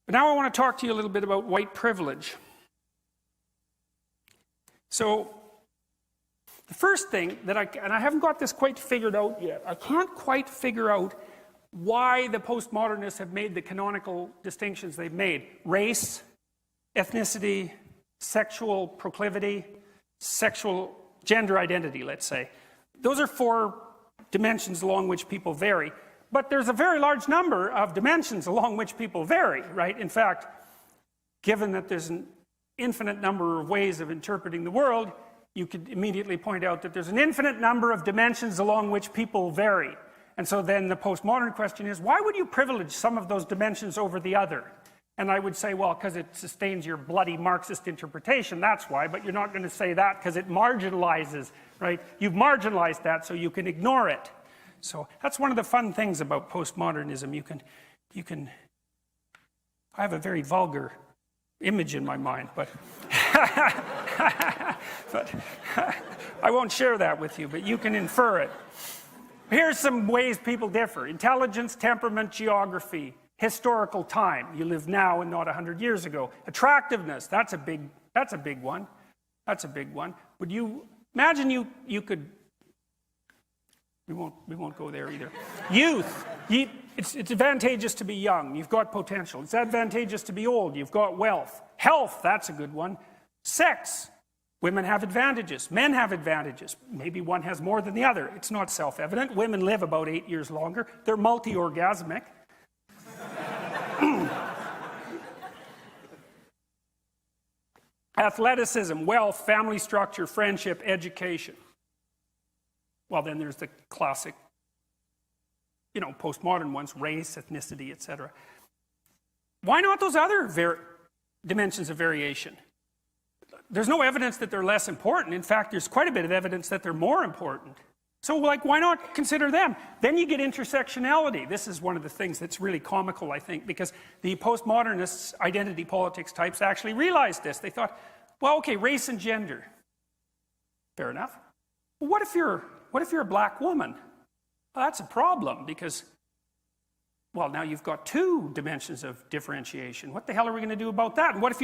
But now I want to talk to you a little bit about white privilege. So, the first thing that and I haven't got this quite figured out yet, I can't quite figure out why the postmodernists have made the canonical distinctions they've made. Race, ethnicity, sexual proclivity, sexual gender identity, let's say. Those are 4 dimensions along which people vary. But there's a very large number of dimensions along which people vary, right? In fact, given that there's an infinite number of ways of interpreting the world, you could immediately point out that there's an infinite number of dimensions along which people vary. And so then the postmodern question is, why would you privilege some of those dimensions over the other? And I would say, well, because it sustains your bloody Marxist interpretation, that's why. But you're not going to say that because it marginalizes, right? You've marginalized that so you can ignore it. So that's one of the fun things about postmodernism. You can I have a very vulgar image in my mind, but but I won't share that with you, but you can infer it. Here's some ways people differ. Intelligence, temperament, geography, historical time. You live now and not 100 years ago. Attractiveness, that's a big one. That's a big one. Would you imagine you could, we won't go there either. Youth. It's advantageous to be young. You've got potential. It's advantageous to be old. You've got wealth. Health, that's a good one. Sex. Women have advantages. Men have advantages. Maybe one has more than the other. It's not self-evident. Women live about 8 years longer. They're multi-orgasmic. Athleticism, wealth, family structure, friendship, education. Well, then there's the classic, postmodern ones, race, ethnicity, etc. Why not those other dimensions of variation? There's no evidence that they're less important. In fact, there's quite a bit of evidence that they're more important. So, why not consider them? Then you get intersectionality. This is one of the things that's really comical, I think, because the postmodernists, identity politics types, actually realized this. They thought, well, okay, race and gender. Fair enough. Well, what if you're a black woman? Well, that's a problem because, well, now you've got 2 dimensions of differentiation. What the hell are we going to do about that? And what if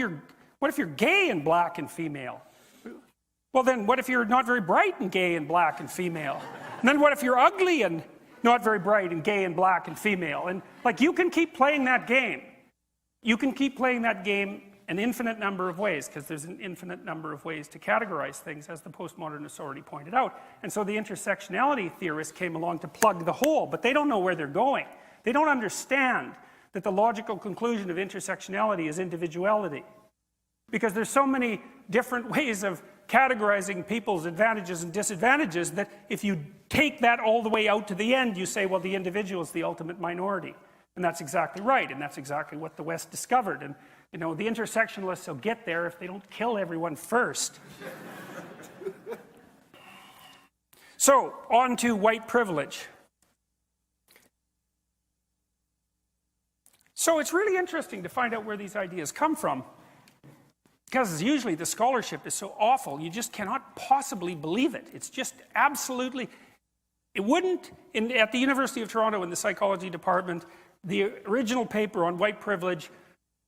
you're gay and black and female? Well, then what if you're not very bright and gay and black and female? And then what if you're ugly and not very bright and gay and black and female? And you can keep playing that game. You can keep playing that game an infinite number of ways, because there's an infinite number of ways to categorize things, as the postmodernists already pointed out. And so the intersectionality theorists came along to plug the hole, but they don't know where they're going. They don't understand that the logical conclusion of intersectionality is individuality. Because there's so many different ways of categorizing people's advantages and disadvantages that if you take that all the way out to the end, you say, well, the individual is the ultimate minority. And that's exactly right, and that's exactly what the West discovered. And, the intersectionalists will get there if they don't kill everyone first. So, on to white privilege. So it's really interesting to find out where these ideas come from. Because usually the scholarship is so awful, you just cannot possibly believe it. It's just absolutely... It wouldn't, at the University of Toronto in the psychology department, the original paper on white privilege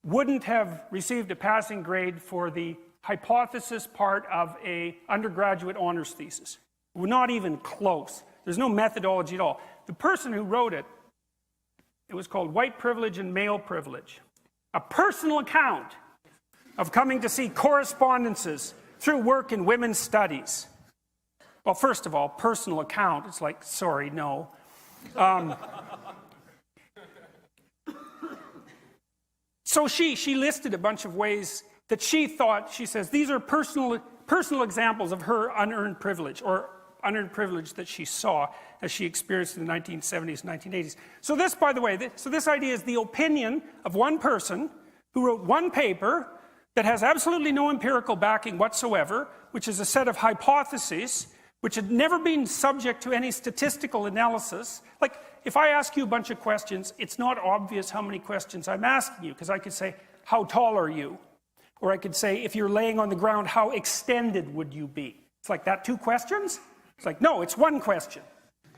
wouldn't have received a passing grade for the hypothesis part of an undergraduate honors thesis. Not even close. There's no methodology at all. The person who wrote it, it was called White Privilege and Male Privilege. A personal account of coming to see correspondences through work in women's studies. Well, first of all, personal account, it's like, sorry, no. So she listed a bunch of ways that she thought, she says, these are personal examples of her unearned privilege, or unearned privilege that she saw as she experienced in the 1970s and 1980s. So this, by the way, this idea is the opinion of one person who wrote one paper that has absolutely no empirical backing whatsoever, which is a set of hypotheses which had never been subject to any statistical analysis. Like, if I ask you a bunch of questions, it's not obvious how many questions I'm asking you, because I could say, how tall are you? Or I could say, if you're laying on the ground, how extended would you be? It's like that, 2 questions? It's like, no, it's one question.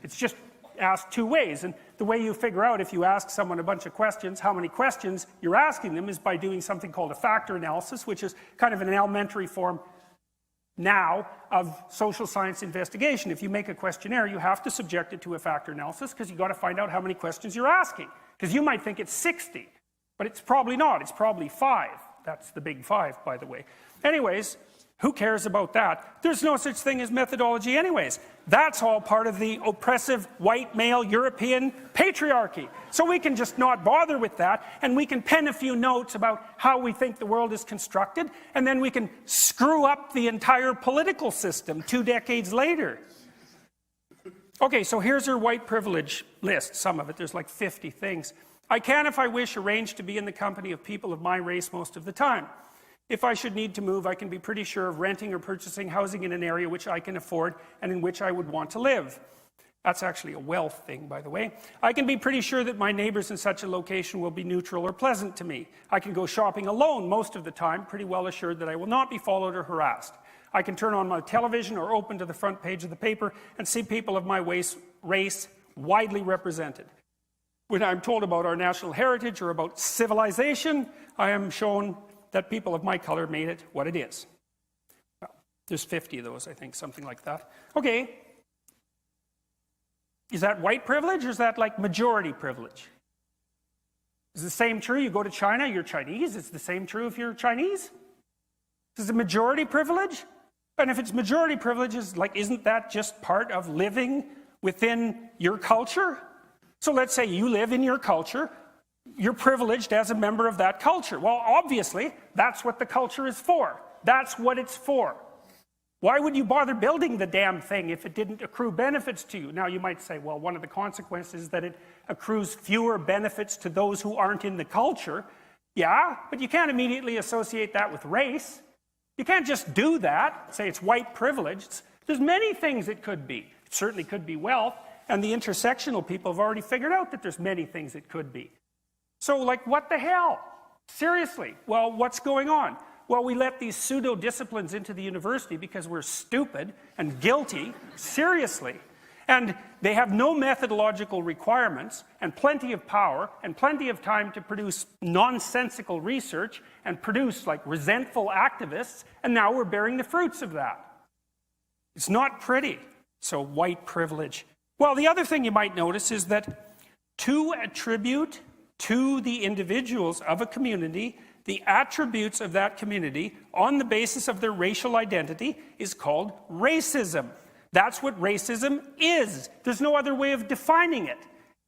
It's just asked two ways. And the way you figure out if you ask someone a bunch of questions, how many questions you're asking them, is by doing something called a factor analysis, which is kind of an elementary form now of social science investigation. If you make a questionnaire, you have to subject it to a factor analysis because you've got to find out how many questions you're asking. Because you might think it's 60, but it's probably not. It's probably 5. That's the big 5, by the way. Anyways, who cares about that? There's no such thing as methodology anyways. That's all part of the oppressive white male European patriarchy. So we can just not bother with that, and we can pen a few notes about how we think the world is constructed, and then we can screw up the entire political system 2 decades later. Okay, so here's her white privilege list, some of it. There's like 50 things. I can, if I wish, arrange to be in the company of people of my race most of the time. If I should need to move, I can be pretty sure of renting or purchasing housing in an area which I can afford and in which I would want to live. That's actually a wealth thing, by the way. I can be pretty sure that my neighbors in such a location will be neutral or pleasant to me. I can go shopping alone most of the time, pretty well assured that I will not be followed or harassed. I can turn on my television or open to the front page of the paper and see people of my race widely represented. When I'm told about our national heritage or about civilization, I am shown that people of my color made it what it is. Well, there's 50 of those, I think, something like that. Okay. Is that white privilege, or is that like majority privilege? Is the same true? You go to China, you're Chinese. Is the same true if you're Chinese? Is it majority privilege? And if it's majority privilege, isn't that just part of living within your culture? So let's say you live in your culture. You're privileged as a member of that culture. Well, obviously, that's what the culture is for. That's what it's for. Why would you bother building the damn thing if it didn't accrue benefits to you? Now, you might say, well, one of the consequences is that it accrues fewer benefits to those who aren't in the culture. Yeah, but you can't immediately associate that with race. You can't just do that, say it's white privilege. There's many things it could be. It certainly could be wealth, and the intersectional people have already figured out that there's many things it could be. So, like, what the hell? Seriously. Well, what's going on? Well, we let these pseudo-disciplines into the university because we're stupid and guilty. Seriously. And they have no methodological requirements and plenty of power and plenty of time to produce nonsensical research and produce, like, resentful activists, and now we're bearing the fruits of that. It's not pretty. So, white privilege. Well, the other thing you might notice is that to attribute to the individuals of a community the attributes of that community on the basis of their racial identity is called racism. That's what racism is. There's no other way of defining it.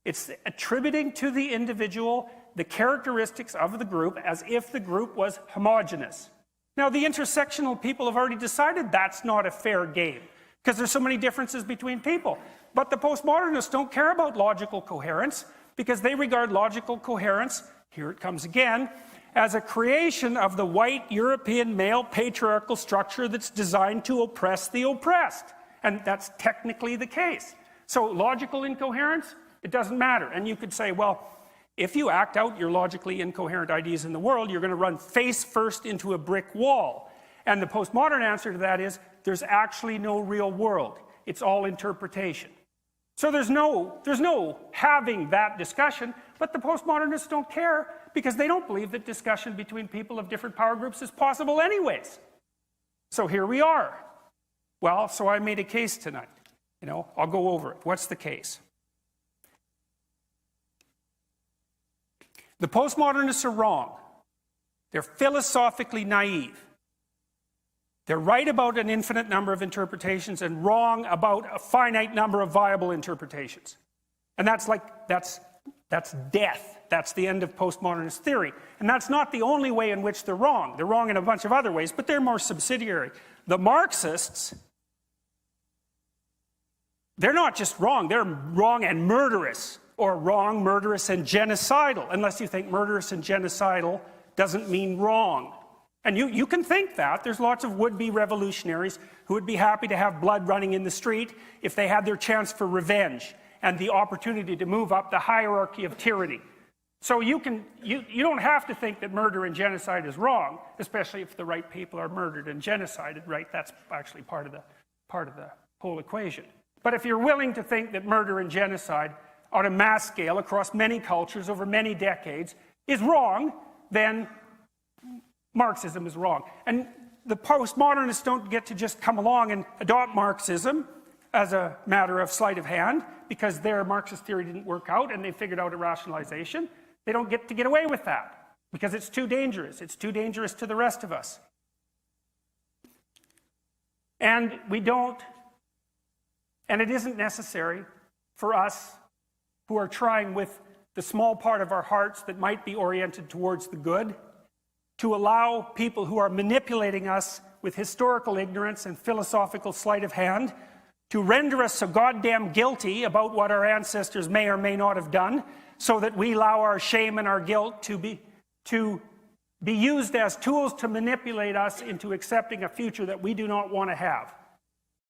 It's attributing to the individual the characteristics of the group as if the group was homogeneous. Now, the intersectional people have already decided that's not a fair game because there's so many differences between people. But the postmodernists don't care about logical coherence because they regard logical coherence, here it comes again, as a creation of the white European male patriarchal structure that's designed to oppress the oppressed. And that's technically the case. So logical incoherence, it doesn't matter. And you could say, well, if you act out your logically incoherent ideas in the world, you're going to run face first into a brick wall. And the postmodern answer to that is, there's actually no real world. It's all interpretation. So there's no having that discussion, but the postmodernists don't care because they don't believe that discussion between people of different power groups is possible anyways. So here we are. Well, so I made a case tonight. I'll go over it. What's the case? The postmodernists are wrong. They're philosophically naive. They're right about an infinite number of interpretations and wrong about a finite number of viable interpretations. And that's death. That's the end of postmodernist theory. And that's not the only way in which they're wrong. They're wrong in a bunch of other ways, but they're more subsidiary. The Marxists, they're not just wrong, they're wrong and murderous, or wrong, murderous, and genocidal, unless you think murderous and genocidal doesn't mean wrong. And you can think that. There's lots of would-be revolutionaries who would be happy to have blood running in the street if they had their chance for revenge and the opportunity to move up the hierarchy of tyranny. So you don't have to think that murder and genocide is wrong, especially if the right people are murdered and genocided, right? That's actually part of the whole equation. But if you're willing to think that murder and genocide on a mass scale across many cultures over many decades is wrong, then Marxism is wrong. And the postmodernists don't get to just come along and adopt Marxism as a matter of sleight of hand because their Marxist theory didn't work out and they figured out a rationalization. They don't get to get away with that because it's too dangerous. It's too dangerous to the rest of us. And we don't, and it isn't necessary for us who are trying with the small part of our hearts that might be oriented towards the good to allow people who are manipulating us with historical ignorance and philosophical sleight of hand to render us so goddamn guilty about what our ancestors may or may not have done, so that we allow our shame and our guilt to be used as tools to manipulate us into accepting a future that we do not want to have.